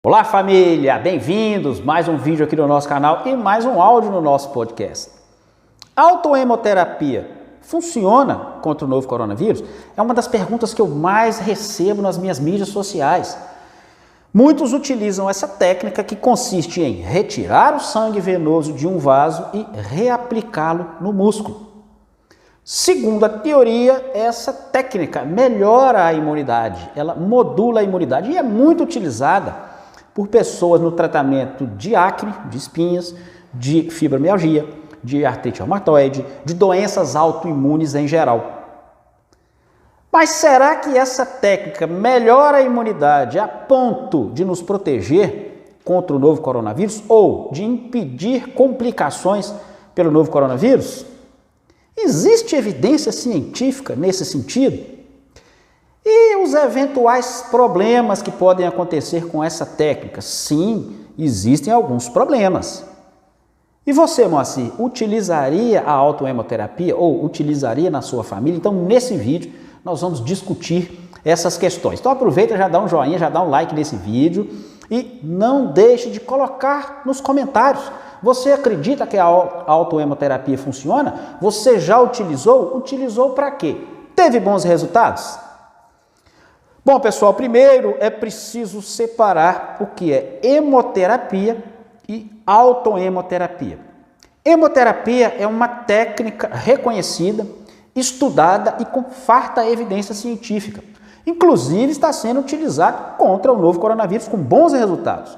Olá família, bem-vindos, mais um vídeo aqui no nosso canal e mais um áudio no nosso podcast. A autohemoterapia funciona contra o novo coronavírus? É uma das perguntas que eu mais recebo nas minhas mídias sociais. Muitos utilizam essa técnica que consiste em retirar o sangue venoso de um vaso e reaplicá-lo no músculo. Segundo a teoria, essa técnica melhora a imunidade, ela modula a imunidade e é muito utilizada por pessoas no tratamento de acne, de espinhas, de fibromialgia, de artrite reumatoide, de doenças autoimunes em geral. Mas será que essa técnica melhora a imunidade a ponto de nos proteger contra o novo coronavírus ou de impedir complicações pelo novo coronavírus? Existe evidência científica nesse sentido? E os eventuais problemas que podem acontecer com essa técnica? Sim, existem alguns problemas. E você, Moacir, utilizaria a autohemoterapia ou utilizaria na sua família? Então, nesse vídeo, nós vamos discutir essas questões. Então, aproveita, já dá um joinha, já dá um like nesse vídeo e não deixe de colocar nos comentários. Você acredita que a autohemoterapia funciona? Você já utilizou? Utilizou para quê? Teve bons resultados? Bom, pessoal, primeiro é preciso separar o que é hemoterapia e autohemoterapia. Hemoterapia é uma técnica reconhecida, estudada e com farta evidência científica. Inclusive está sendo utilizado contra o novo coronavírus com bons resultados.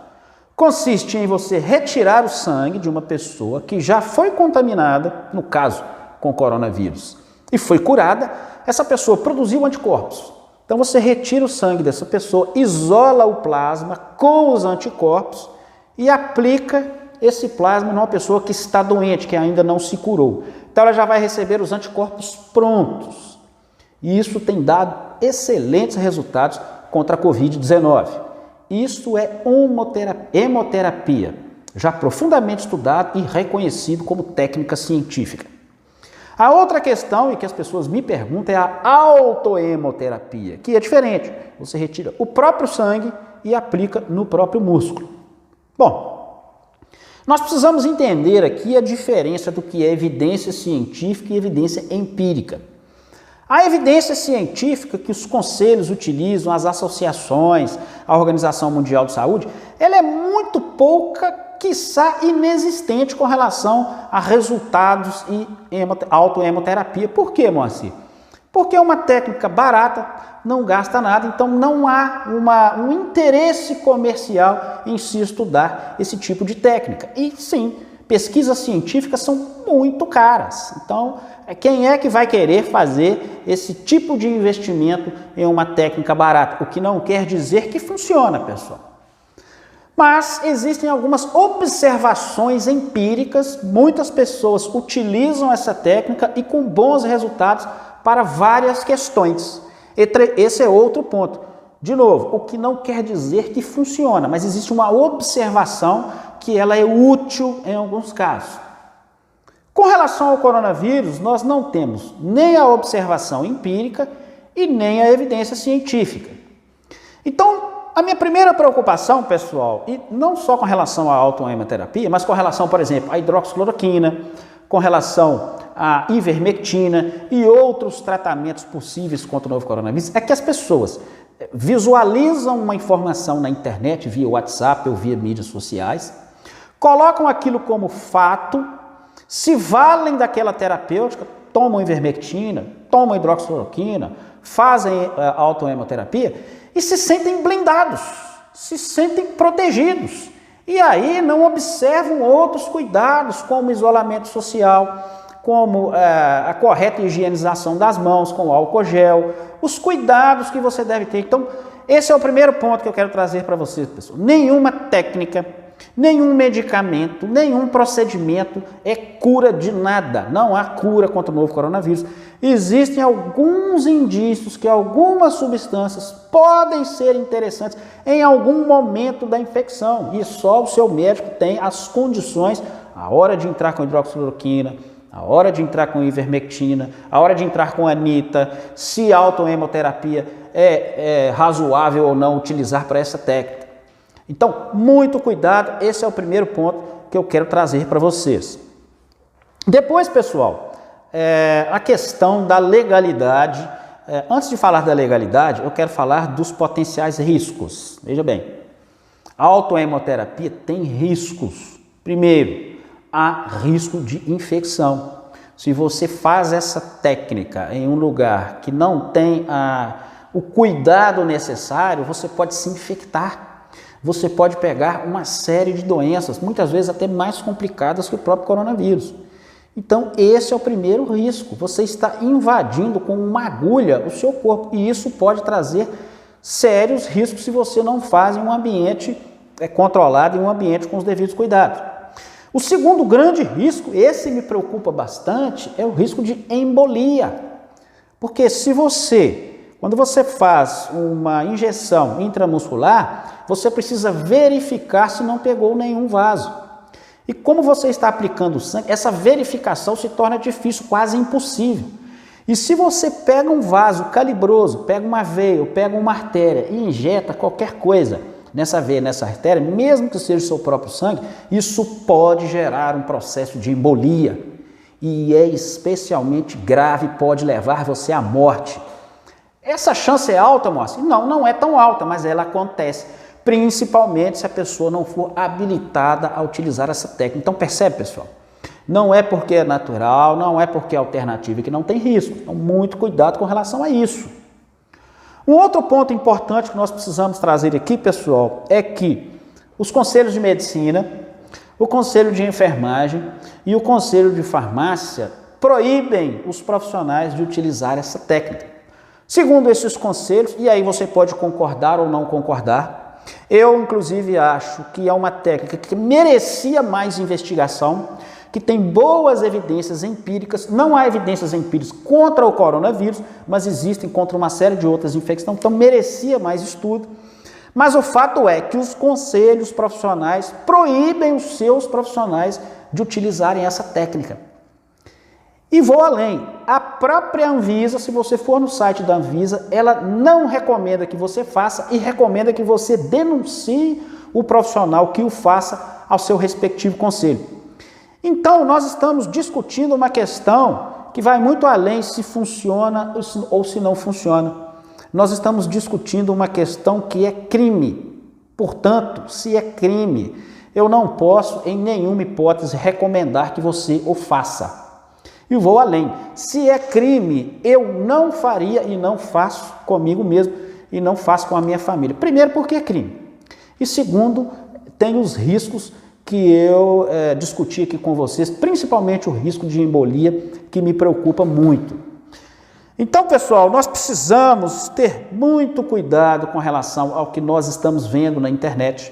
Consiste em você retirar o sangue de uma pessoa que já foi contaminada, no caso com coronavírus, e foi curada. Essa pessoa produziu anticorpos. Então você retira o sangue dessa pessoa, isola o plasma com os anticorpos e aplica esse plasma numa pessoa que está doente, que ainda não se curou. Então ela já vai receber os anticorpos prontos. E isso tem dado excelentes resultados contra a Covid-19. Isso é hemoterapia, já profundamente estudado e reconhecido como técnica científica. A outra questão, e que as pessoas me perguntam, é a autohemoterapia, que é diferente. Você retira o próprio sangue e aplica no próprio músculo. Bom, nós precisamos entender aqui a diferença do que é evidência científica e evidência empírica. A evidência científica que os conselhos utilizam, as associações, a Organização Mundial de Saúde, ela é muito pouca, quiçá inexistente com relação a resultados e autohemoterapia. Por quê, Moacir? Porque é uma técnica barata, não gasta nada, então não há um interesse comercial em se estudar esse tipo de técnica. E sim, pesquisas científicas são muito caras. Então, quem é que vai querer fazer esse tipo de investimento em uma técnica barata? O que não quer dizer que funciona, pessoal. Mas existem algumas observações empíricas, muitas pessoas utilizam essa técnica e com bons resultados para várias questões. Esse é outro ponto. De novo, o que não quer dizer que funciona, mas existe uma observação que ela é útil em alguns casos. Com relação ao coronavírus, nós não temos nem a observação empírica e nem a evidência científica. Então, a minha primeira preocupação, pessoal, e não só com relação à autohemoterapia, mas com relação, por exemplo, à hidroxicloroquina, com relação à ivermectina e outros tratamentos possíveis contra o novo coronavírus, é que as pessoas visualizam uma informação na internet, via WhatsApp ou via mídias sociais, colocam aquilo como fato, se valem daquela terapêutica, tomam ivermectina, tomam hidroxicloroquina, fazem a autohemoterapia e se sentem blindados, se sentem protegidos. E aí não observam outros cuidados, como isolamento social, como a correta higienização das mãos com álcool gel, os cuidados que você deve ter. Então, esse é o primeiro ponto que eu quero trazer para vocês, pessoal. Nenhuma técnica, nenhum medicamento, nenhum procedimento é cura de nada. Não há cura contra o novo coronavírus. Existem alguns indícios que algumas substâncias podem ser interessantes em algum momento da infecção. E só o seu médico tem as condições, a hora de entrar com hidroxicloroquina, a hora de entrar com ivermectina, a hora de entrar com anita, se a autohemoterapia é razoável ou não utilizar para essa técnica. Então, muito cuidado, esse é o primeiro ponto que eu quero trazer para vocês. Depois, pessoal, a questão da legalidade. Antes de falar da legalidade, eu quero falar dos potenciais riscos. Veja bem, a autohemoterapia tem riscos. Primeiro, há risco de infecção. Se você faz essa técnica em um lugar que não tem o cuidado necessário, você pode se infectar. Você pode pegar uma série de doenças, muitas vezes até mais complicadas que o próprio coronavírus. Então, esse é o primeiro risco. Você está invadindo com uma agulha o seu corpo e isso pode trazer sérios riscos se você não faz em um ambiente controlado, em um ambiente com os devidos cuidados. O segundo grande risco, esse me preocupa bastante, é o risco de embolia. Porque quando você faz uma injeção intramuscular, você precisa verificar se não pegou nenhum vaso. E como você está aplicando sangue, essa verificação se torna difícil, quase impossível. E se você pega um vaso calibroso, pega uma veia, ou pega uma artéria e injeta qualquer coisa nessa veia, nessa artéria, mesmo que seja o seu próprio sangue, isso pode gerar um processo de embolia. E é especialmente grave, pode levar você à morte. Essa chance é alta, Moacir? Não, não é tão alta, mas ela acontece. Principalmente se a pessoa não for habilitada a utilizar essa técnica. Então percebe, pessoal? Não é porque é natural, não é porque é alternativa que não tem risco. Então muito cuidado com relação a isso. Um outro ponto importante que nós precisamos trazer aqui, pessoal, é que os conselhos de medicina, o conselho de enfermagem e o conselho de farmácia proíbem os profissionais de utilizar essa técnica. Segundo esses conselhos, e aí você pode concordar ou não concordar, eu inclusive acho que é uma técnica que merecia mais investigação, que tem boas evidências empíricas. Não há evidências empíricas contra o coronavírus, mas existem contra uma série de outras infecções, então merecia mais estudo. Mas o fato é que os conselhos profissionais proíbem os seus profissionais de utilizarem essa técnica. E vou além, a própria Anvisa, se você for no site da Anvisa, ela não recomenda que você faça e recomenda que você denuncie o profissional que o faça ao seu respectivo conselho. Então, nós estamos discutindo uma questão que vai muito além se funciona ou se não funciona. Nós estamos discutindo uma questão que é crime. Portanto, se é crime, eu não posso, em nenhuma hipótese, recomendar que você o faça. E vou além. Se é crime, eu não faria e não faço comigo mesmo e não faço com a minha família. Primeiro, porque é crime. E segundo, tem os riscos que eu discuti aqui com vocês, principalmente o risco de embolia, que me preocupa muito. Então, pessoal, nós precisamos ter muito cuidado com relação ao que nós estamos vendo na internet.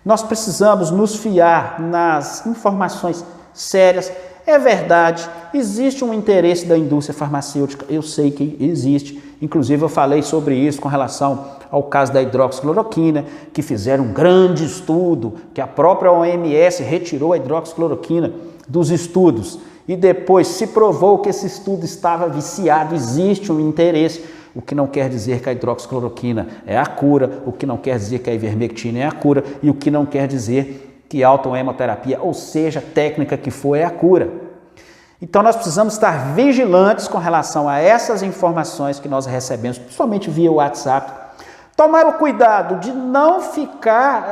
Nós precisamos nos fiar nas informações sérias. É verdade, existe um interesse da indústria farmacêutica, eu sei que existe, inclusive eu falei sobre isso com relação ao caso da hidroxicloroquina, que fizeram um grande estudo, que a própria OMS retirou a hidroxicloroquina dos estudos e depois se provou que esse estudo estava viciado, existe um interesse, o que não quer dizer que a hidroxicloroquina é a cura, o que não quer dizer que a ivermectina é a cura e o que não quer dizer que a autohemoterapia, ou seja, a técnica que for, é a cura. Então nós precisamos estar vigilantes com relação a essas informações que nós recebemos, principalmente via WhatsApp. Tomar o cuidado de não ficar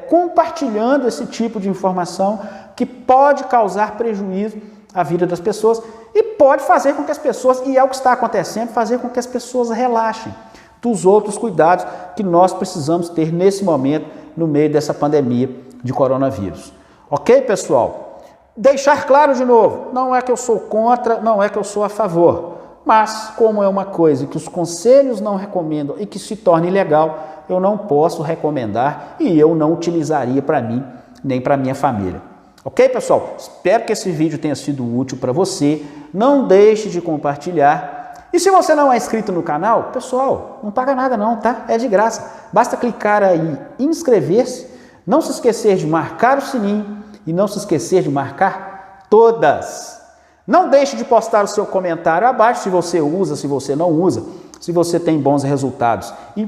compartilhando esse tipo de informação que pode causar prejuízo à vida das pessoas e pode fazer com que as pessoas, e é o que está acontecendo, fazer com que as pessoas relaxem dos outros cuidados que nós precisamos ter nesse momento, no meio dessa pandemia de coronavírus. Ok, pessoal? Deixar claro de novo, não é que eu sou contra, não é que eu sou a favor, mas como é uma coisa que os conselhos não recomendam e que se torna ilegal, eu não posso recomendar e eu não utilizaria para mim, nem para minha família. Ok, pessoal? Espero que esse vídeo tenha sido útil para você. Não deixe de compartilhar. E se você não é inscrito no canal, pessoal, não paga nada não, tá? É de graça. Basta clicar aí em inscrever-se. Não se esquecer de marcar o sininho e não se esquecer de marcar todas. Não deixe de postar o seu comentário abaixo se você usa, se você não usa, se você tem bons resultados. E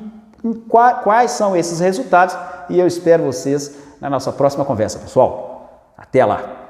quais são esses resultados e eu espero vocês na nossa próxima conversa, pessoal. Até lá!